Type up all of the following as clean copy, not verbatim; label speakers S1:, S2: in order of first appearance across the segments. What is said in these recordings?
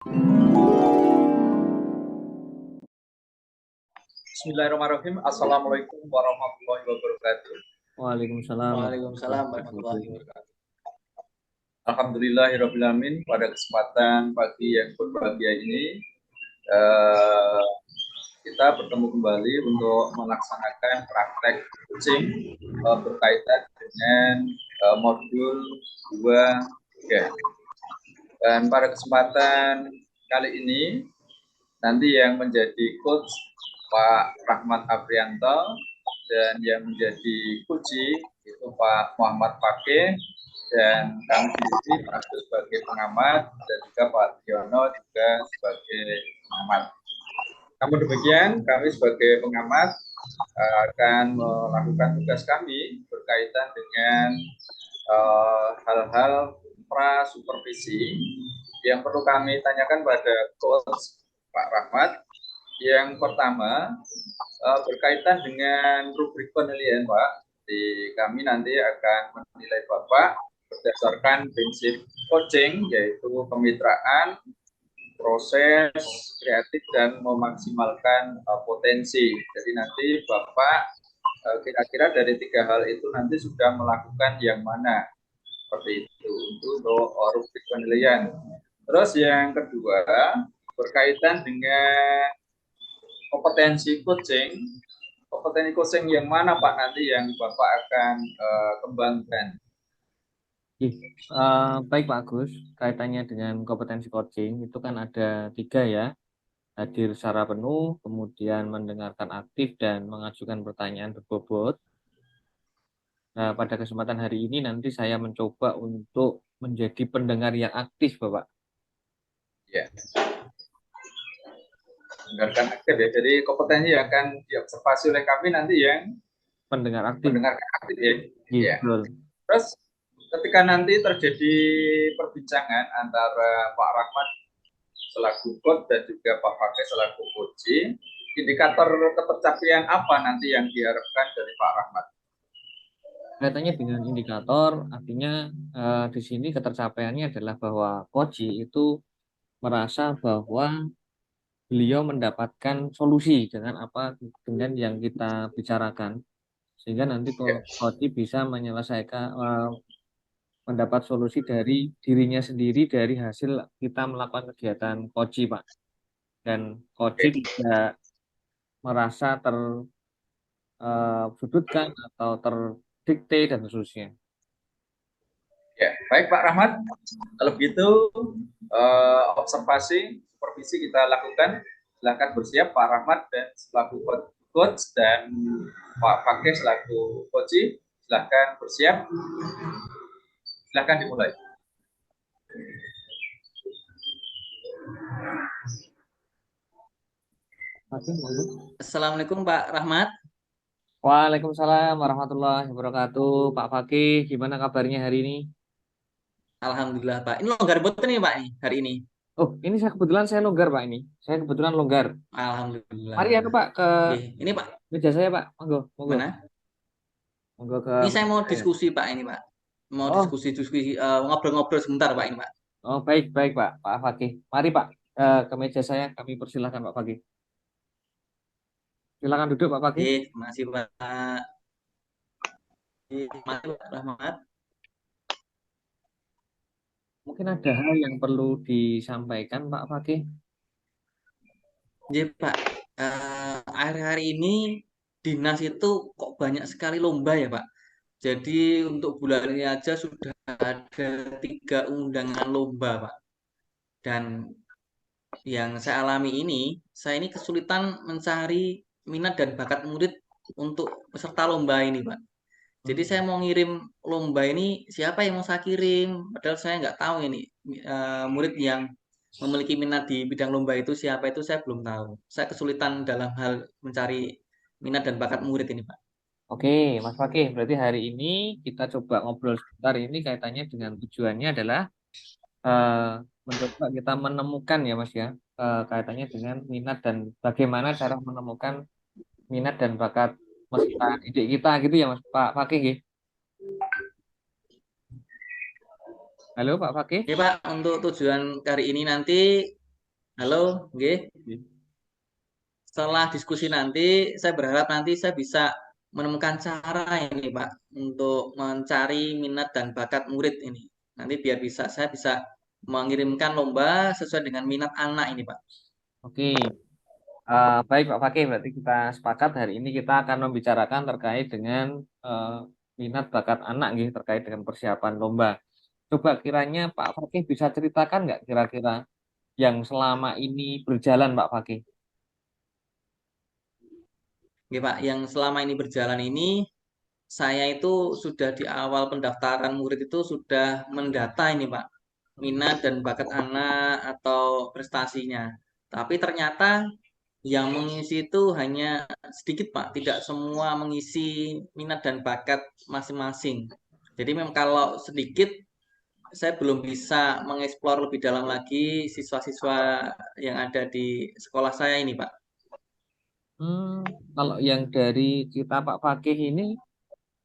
S1: Bismillahirrahmanirrahim. Assalamualaikum warahmatullahi wabarakatuh.
S2: Waalaikumsalam
S3: Waalaikumsalam
S2: warahmatullahi
S3: warahmatullahi
S2: wabarakatuh.
S3: wabarakatuh.
S1: Alhamdulillahirrahmanirrahim. Pada kesempatan pagi yang berbahagia ini, eh, kita bertemu kembali untuk melaksanakan praktek coaching berkaitan dengan modul 2, 3. Dan pada kesempatan kali ini, nanti yang menjadi coach Pak Rahmat Aprianto dan yang menjadi coachee itu Pak Muhammad Fakih, dan kami sendiri Pak Agus sebagai pengamat dan juga Pak Diono juga sebagai pengamat. Namun demikian, kami sebagai pengamat akan melakukan tugas kami berkaitan dengan hal-hal pra-supervisi yang perlu kami tanyakan pada coach Pak Rahmat. Yang pertama, berkaitan dengan rubrik penilaian, Pak. Kami nanti akan menilai Bapak berdasarkan prinsip coaching, yaitu kemitraan, proses, kreatif, dan memaksimalkan potensi. Jadi nanti Bapak kira-kira dari 3 hal itu nanti sudah melakukan yang mana, seperti itu untuk rubrik penilaian. Terus yang kedua, berkaitan dengan kompetensi coaching yang mana Pak nanti yang Bapak akan kembangkan?
S2: Baik Pak Agus, kaitannya dengan kompetensi coaching itu kan ada 3 ya, hadir secara penuh, kemudian mendengarkan aktif dan mengajukan pertanyaan berbobot. Nah, pada kesempatan hari ini nanti saya mencoba untuk menjadi pendengar yang aktif, Bapak.
S1: Ya, mendengarkan aktif ya. Jadi kompetensi yang akan diobservasi oleh kami nanti yang
S2: Pendengar aktif.
S1: mendengarkan aktif ya. Ya.
S2: Betul.
S1: Terus ketika nanti terjadi perbincangan antara Pak Rahmat selaku coach dan juga Pak Fakih selaku coachee, indikator ketercapaian apa nanti yang diharapkan dari Pak Rahmat?
S2: Kaitannya dengan indikator, artinya di sini ketercapaiannya adalah bahwa coachee itu merasa bahwa beliau mendapatkan solusi dengan yang kita bicarakan, sehingga nanti coachee bisa menyelesaikan mendapat solusi dari dirinya sendiri dari hasil kita melakukan kegiatan coaching, Pak. Dan coaching tidak merasa tersudutkan atau terdikte dan seterusnya.
S1: Ya, baik Pak Rahmat. Kalau begitu observasi, supervisi kita lakukan. Silakan bersiap Pak Rahmat dan selaku coach dan Pak Fakih selaku coachee. Silakan bersiap. Silakan dimulai.
S3: Assalamualaikum Pak Rahmat.
S2: Waalaikumsalam warahmatullahi wabarakatuh. Pak Fakih, gimana kabarnya hari ini?
S3: Alhamdulillah Pak. Ini longgar betul nih Pak nih hari ini.
S2: Oh, ini saya longgar Pak ini. Saya kebetulan longgar. Mari
S3: Alhamdulillah.
S2: Pak ke
S3: Oke, ini Pak.
S2: meja saya Pak. Monggo, monggo.
S3: Mana?
S2: Monggo ke
S3: Ini saya
S2: meja
S3: mau
S2: saya.
S3: diskusi Pak ini Pak. Mau
S2: Oh,
S3: diskusi ngobrol-ngobrol sebentar Pak ini Pak.
S2: oh baik baik Pak Fakih. Mari Pak ke meja saya. Kami persilahkan Pak Fakih. Silakan duduk Pak Fakih.
S3: Oke, masih Pak. Masih Pak Rahmat.
S2: Mungkin ada hal yang perlu disampaikan Pak Fakih.
S3: Jadi Pak, akhir-akhir ini dinas itu kok banyak sekali lomba ya Pak. Jadi untuk bulan ini aja sudah ada 3 undangan lomba Pak. Dan yang saya alami ini, saya ini kesulitan mencari minat dan bakat murid untuk peserta lomba ini Pak. Jadi saya mau ngirim lomba ini, siapa yang mau saya kirim? Padahal saya nggak tahu ini murid yang memiliki minat di bidang lomba itu siapa, itu saya belum tahu. Saya kesulitan dalam hal mencari minat dan bakat murid ini Pak.
S2: Oke, Mas Fakih, berarti hari ini kita coba ngobrol sebentar. Ini kaitannya dengan tujuannya adalah eh, mencoba kita menemukan ya Mas ya, kaitannya dengan minat dan bagaimana cara menemukan minat dan bakat peserta didik kita gitu ya Mas Pak Fakih ya. Halo Pak Fakih.
S3: Oke Pak, untuk tujuan kali ini nanti Halo, nggih. Setelah diskusi nanti, saya berharap nanti saya bisa menemukan cara ini, Pak, untuk mencari minat dan bakat murid ini. Nanti biar saya bisa mengirimkan lomba sesuai dengan minat anak ini, Pak.
S2: Oke, baik Pak Fakih, berarti kita sepakat hari ini kita akan membicarakan terkait dengan eh, minat bakat anak gitu, terkait dengan persiapan lomba. Coba kiranya Pak Fakih bisa ceritakan nggak kira-kira yang selama ini berjalan Pak Fakih?
S3: Oke, Pak, yang selama ini berjalan ini, saya itu sudah di awal pendaftaran murid itu sudah mendata ini, Pak, minat dan bakat anak atau prestasinya. Tapi ternyata yang mengisi itu hanya sedikit, Pak. Tidak semua mengisi minat dan bakat masing-masing. Jadi memang kalau sedikit, saya belum bisa mengeksplor lebih dalam lagi siswa-siswa yang ada di sekolah saya ini, Pak.
S2: Kalau yang dari kita Pak Fakih ini,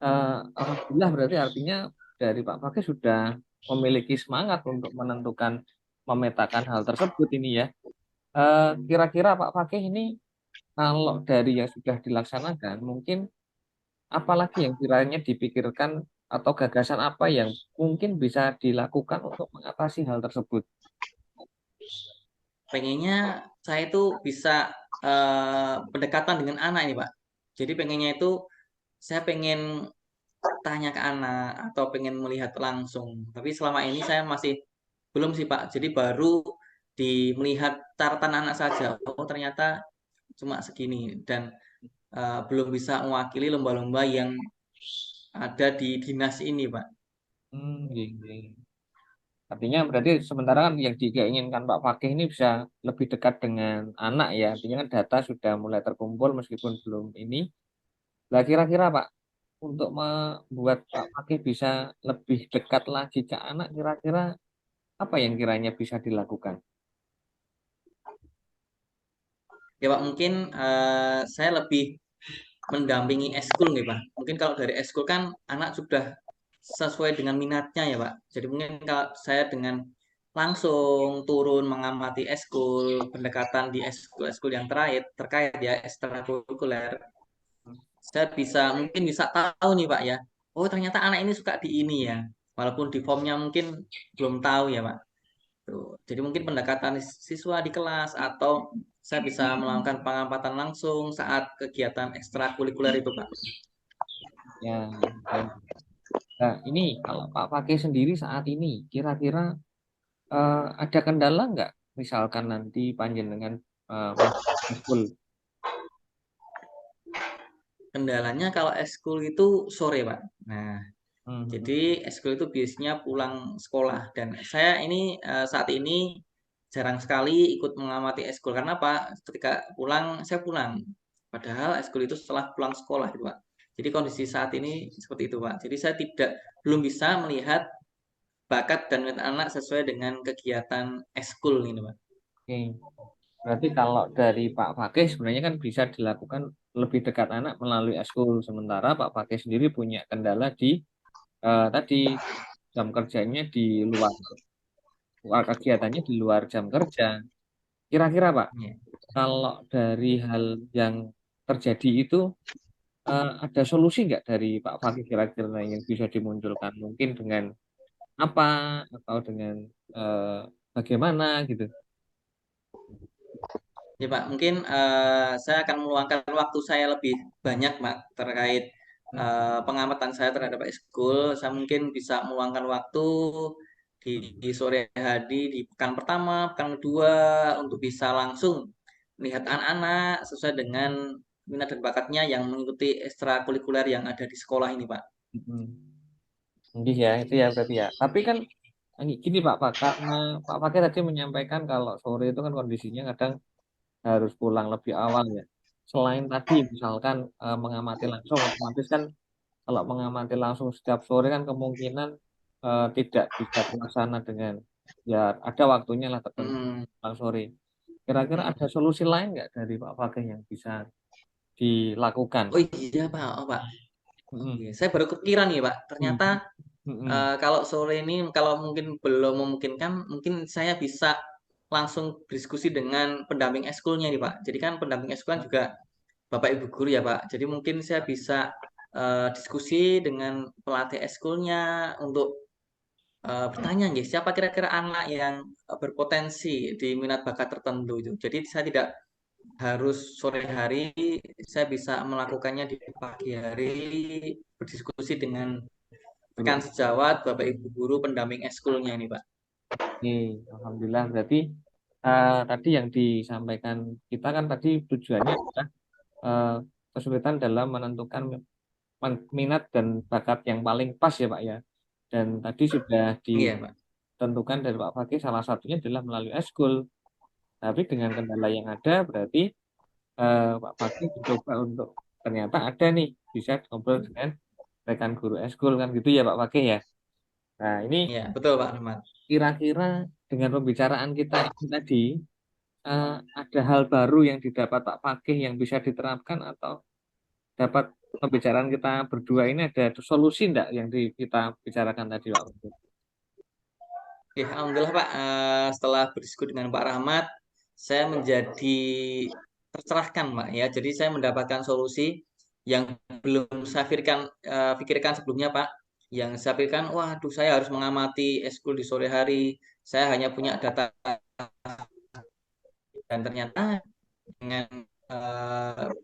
S2: eh, alhamdulillah berarti artinya dari Pak Fakih sudah memiliki semangat untuk menentukan, memetakan hal tersebut ini ya. Kira-kira Pak Fakih ini kalau dari yang sudah dilaksanakan, mungkin apalagi yang kiranya dipikirkan atau gagasan apa yang mungkin bisa dilakukan untuk mengatasi hal tersebut?
S3: Pengennya saya itu bisa pendekatan dengan anak ini, Pak. Jadi pengennya itu saya pengen tanya ke anak atau pengen melihat langsung. Tapi selama ini saya masih belum sih, Pak. Jadi baru melihat catatan anak saja. Oh, ternyata cuma segini dan belum bisa mewakili lomba-lomba yang ada di dinas ini, Pak.
S2: Iya, iya. Artinya berarti sementara kan yang diinginkan Pak Fakih ini bisa lebih dekat dengan anak ya. Artinya kan data sudah mulai terkumpul meskipun belum ini. Nah kira-kira Pak, untuk membuat Pak Fakih bisa lebih dekat lagi ke anak, kira-kira apa yang kiranya bisa dilakukan?
S3: Ya, Pak, mungkin saya lebih mendampingi eskul nih, Pak. Mungkin kalau dari eskul kan anak sudah sesuai dengan minatnya ya, Pak. Jadi mungkin kalau saya dengan langsung turun mengamati eskul, pendekatan di eskul-eskul yang terkait ya ekstrakurikuler, saya mungkin bisa tahu nih, Pak ya. Oh, ternyata anak ini suka di ini ya. Walaupun di formnya mungkin belum tahu ya, Pak. Tuh. Jadi mungkin pendekatan siswa di kelas atau saya bisa melakukan pengamatan langsung saat kegiatan ekstrakurikuler itu, Pak.
S2: Ya, baik. Nah, ini kalau Pak Fakih sendiri saat ini, kira-kira ada kendala nggak? Misalkan nanti panjenengan masuk full.
S3: Kendalanya kalau eskul itu sore, Pak. Nah,
S2: Hmm.
S3: jadi eskul itu biasanya pulang sekolah dan saya ini saat ini jarang sekali ikut mengamati eskul karena apa? Ketika pulang saya pulang. Padahal eskul itu setelah pulang sekolah gitu, Pak. Jadi kondisi saat ini seperti itu, Pak. Jadi saya belum bisa melihat bakat dan minat anak sesuai dengan kegiatan eskul ini, Pak.
S2: Oke. Berarti kalau dari Pak Fakih sebenarnya kan bisa dilakukan lebih dekat anak melalui eskul. Sementara Pak Fakih sendiri punya kendala di tadi jam kerjanya di luar, luar kegiatannya di luar jam kerja. Kira-kira Pak,
S3: Ya.
S2: kalau dari hal yang terjadi itu ada solusi nggak dari Pak Fakih kira-kira yang bisa dimunculkan? Mungkin dengan apa atau dengan eh, bagaimana gitu?
S3: Ya, Pak, mungkin saya akan meluangkan waktu saya lebih banyak, Pak, terkait pengamatan saya terhadap ekskul. Saya mungkin bisa meluangkan waktu di sore hari, di pekan pertama, pekan kedua, untuk bisa langsung melihat anak-anak sesuai dengan minat dan bakatnya yang mengikuti ekstrakurikuler yang ada di sekolah ini, Pak.
S2: Hmm. Jadi ya itu ya berarti ya. Tapi kan gini Pak, karena Pak Fakir tadi menyampaikan kalau sore itu kan kondisinya kadang harus pulang lebih awal ya. Selain tadi misalkan mengamati langsung, otomatis kan kalau mengamati langsung setiap sore kan kemungkinan tidak bisa terlaksana dengan ya ada waktunya lah tertentu
S3: Mm,
S2: pulang sore. Kira-kira ada
S3: mm.
S2: solusi lain nggak dari Pak Fakir yang bisa dilakukan?
S3: Oh iya, Pak. Oh, Pak.
S2: Mm-mm.
S3: Iya, saya baru kepikiran nih, Pak.
S2: Mm.
S3: Ternyata
S2: Mm-mm.
S3: kalau sore ini kalau mungkin belum memungkinkan, mungkin saya bisa langsung berdiskusi dengan pendamping ekskulnya nih Pak. Jadi kan pendamping ekskul kan juga Bapak Ibu guru ya Pak. Jadi mungkin saya bisa diskusi dengan pelatih ekskulnya untuk bertanya nih, siapa kira-kira anak yang berpotensi di minat bakat tertentu itu. Jadi saya tidak harus sore hari, saya bisa melakukannya di pagi hari, berdiskusi dengan rekan sejawat, Bapak Ibu guru, pendamping ekskulnya ini Pak.
S2: Oke, alhamdulillah. Berarti tadi yang disampaikan kita kan tadi tujuannya adalah eh, kesulitan dalam menentukan minat dan bakat yang paling pas ya Pak ya. Dan tadi sudah
S3: Iya Pak.
S2: ditentukan dari Pak Fakih salah satunya adalah melalui eskul. Tapi dengan kendala yang ada berarti Pak Fakih mencoba untuk ternyata ada nih bisa ngobrol dengan rekan guru eskul kan gitu ya Pak Fakih ya. Nah ini
S3: Iya, betul Pak Rahmat.
S2: kira-kira dengan pembicaraan kita ini tadi eh, ada hal baru yang didapat Pak Fakih yang bisa diterapkan atau dapat pembicaraan kita berdua ini ada solusi enggak yang kita bicarakan tadi Pak Fakih?
S3: Oke, alhamdulillah Pak, setelah berdiskusi dengan Pak Rahmat, saya menjadi tercerahkan Pak ya. Jadi saya mendapatkan solusi yang belum saya pikirkan sebelumnya Pak. Yang saya pikirkan, waduh saya harus mengamati eskul di sore hari. Saya hanya punya data dan ternyata dengan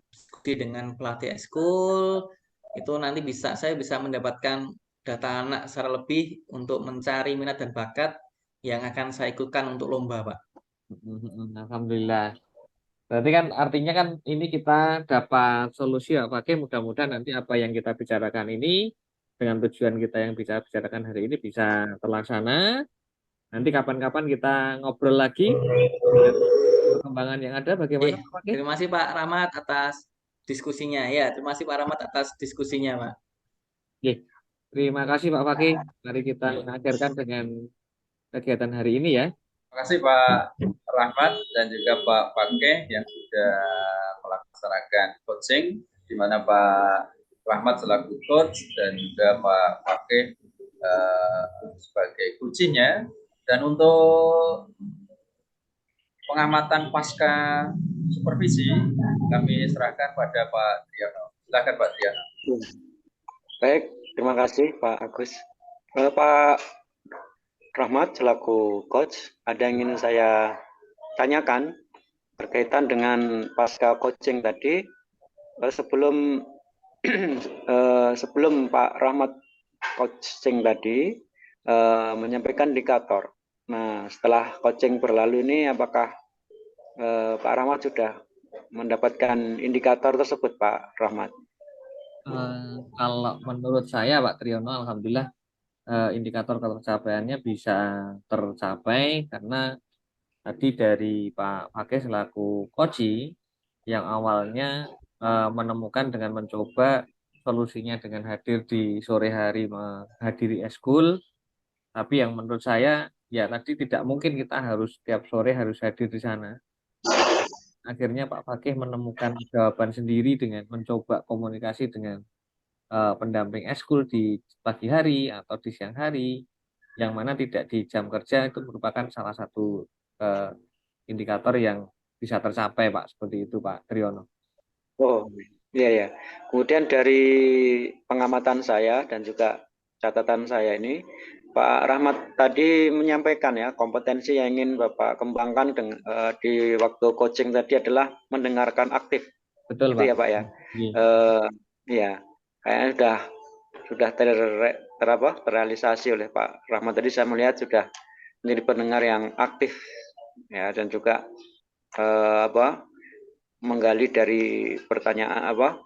S3: diskusi dengan pelatih eskul itu nanti saya bisa mendapatkan data anak secara lebih untuk mencari minat dan bakat yang akan saya ikutkan untuk lomba, Pak.
S2: Alhamdulillah. Berarti kan artinya kan ini kita dapat solusi ya Pak Fakih. Mudah-mudahan nanti apa yang kita bicarakan ini dengan tujuan kita yang bisa bicarakan hari ini bisa terlaksana. Nanti kapan-kapan kita ngobrol lagi dengan perkembangan yang ada. Bagaimana Pak Fakih?
S3: Terima kasih Pak Rahmat atas diskusinya. Ya, terima kasih Pak Rahmat atas diskusinya, Pak.
S2: Oke. Terima kasih Pak Fakih. Mari kita
S3: Ya.
S2: akhirkan dengan kegiatan hari ini ya.
S1: Terima kasih Pak Rahmat dan juga Pak Fakih yang sudah melaksanakan coaching, di mana Pak Rahmat selaku coach dan juga Pak Fakih sebagai kuncinya. Dan untuk pengamatan pasca supervisi kami serahkan pada Pak Triano. Silakan Pak Triano.
S4: Baik, terima kasih Pak Agus. Pak Rahmat selaku coach, ada yang ingin saya tanyakan berkaitan dengan pasca coaching tadi. Sebelum sebelum Pak Rahmat coaching tadi menyampaikan indikator. Nah, setelah coaching berlalu ini, apakah Pak Rahmat sudah mendapatkan indikator tersebut, Pak Rahmat?
S2: Kalau menurut saya Pak Triyono, alhamdulillah indikator ketercapaiannya bisa tercapai karena tadi dari Pak Fakih selaku koci yang awalnya menemukan dengan mencoba solusinya dengan hadir di sore hari menghadiri eskul, tapi yang menurut saya ya tadi tidak mungkin kita harus tiap sore harus hadir di sana. Akhirnya Pak Fakih menemukan jawaban sendiri dengan mencoba komunikasi dengan pendamping eskul di pagi hari atau di siang hari, yang mana tidak di jam kerja itu merupakan salah satu indikator yang bisa tercapai Pak, seperti itu Pak Triyono.
S4: Oh, iya ya. Kemudian dari pengamatan saya dan juga catatan saya ini, Pak Rahmat tadi menyampaikan ya kompetensi yang ingin Bapak kembangkan di waktu coaching tadi adalah mendengarkan aktif.
S2: Betul
S4: Itu
S2: Pak.
S4: ya Pak ya. Ya, kayaknya sudah terrealisasi oleh Pak Rahmat tadi. Saya melihat sudah menjadi pendengar yang aktif ya, dan juga menggali dari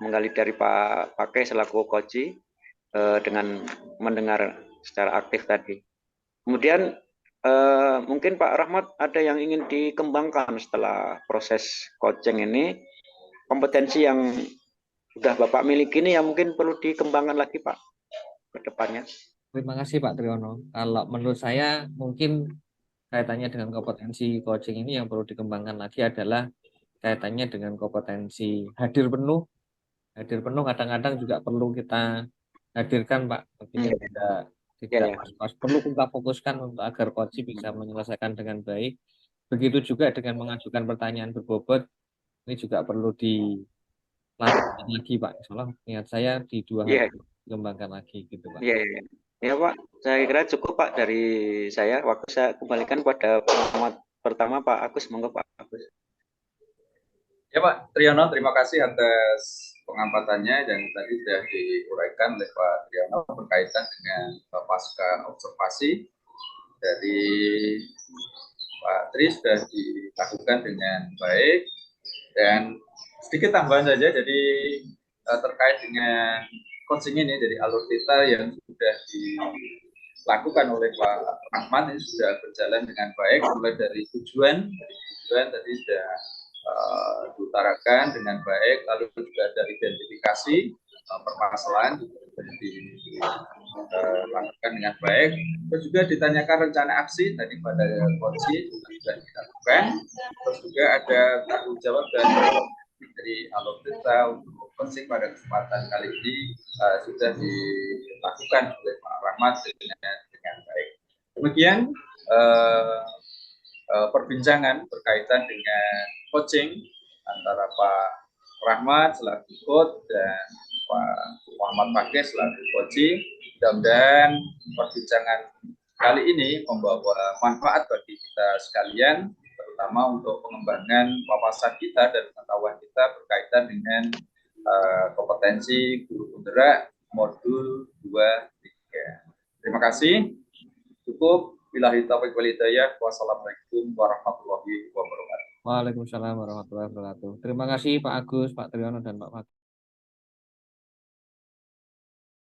S4: menggali dari Pak Fakih selaku coach dengan mendengar secara aktif tadi. Kemudian mungkin Pak Rahmat ada yang ingin dikembangkan setelah proses coaching ini, kompetensi yang sudah Bapak miliki ini yang mungkin perlu dikembangkan lagi Pak ke depannya.
S2: Terima kasih Pak Triyono. Kalau menurut saya mungkin kaitannya dengan kompetensi coaching ini yang perlu dikembangkan lagi adalah kaitannya dengan kompetensi hadir penuh. Hadir penuh kadang-kadang juga perlu kita hadirkan Pak. Artinya tidak pas-pas. Perlu kita fokuskan untuk agar coach bisa menyelesaikan dengan baik. Begitu juga dengan mengajukan pertanyaan berbobot, ini juga perlu dilanjutkan lagi, Pak. Insyaallah niat saya di 2 hari
S4: Iya,
S2: dikembangkan lagi gitu, Pak.
S4: iya, iya. Ya, Pak. Saya kira cukup, Pak, dari saya. Waktu saya kembalikan pada pengamat pertama, Pak Agus. Monggo, Pak Agus.
S1: Ya Pak Triyono, terima kasih atas pengampatannya dan tadi sudah diuraikan oleh Pak Triyono berkaitan dengan pasca observasi dari Pak Tri sudah dilakukan dengan baik. Dan sedikit tambahan saja, jadi terkait dengan coaching ini, jadi alur data yang sudah dilakukan oleh Pak Rahman ini sudah berjalan dengan baik, mulai dari tujuan tadi sudah diutarakan dengan baik, lalu juga ada identifikasi permasalahan juga dilakukan dengan baik, terus juga ditanyakan rencana aksi tadi pada coaching sudah dilakukan, terus juga ada tanggung jawab dari alur data untuk coaching pada kesempatan kali ini sudah dilakukan oleh Pak Rahmat dengan baik. Demikian perbincangan berkaitan dengan coaching antara Pak Rahmat selaku coach dan Pak Muhammad Fakih selaku coaching. Mudah-mudahan perbincangan kali ini membawa manfaat bagi kita sekalian, terutama untuk pengembangan wawasan kita dan pengetahuan kita berkaitan dengan kompetensi guru penggerak modul 2-3. Terima kasih. Cukup. Billahi taufiq wal hidayah. Wassalamualaikum warahmatullahi wabarakatuh.
S2: Waalaikumsalam warahmatullahi wabarakatuh. Terima kasih Pak Agus, Pak Triyono, dan Pak Fakih.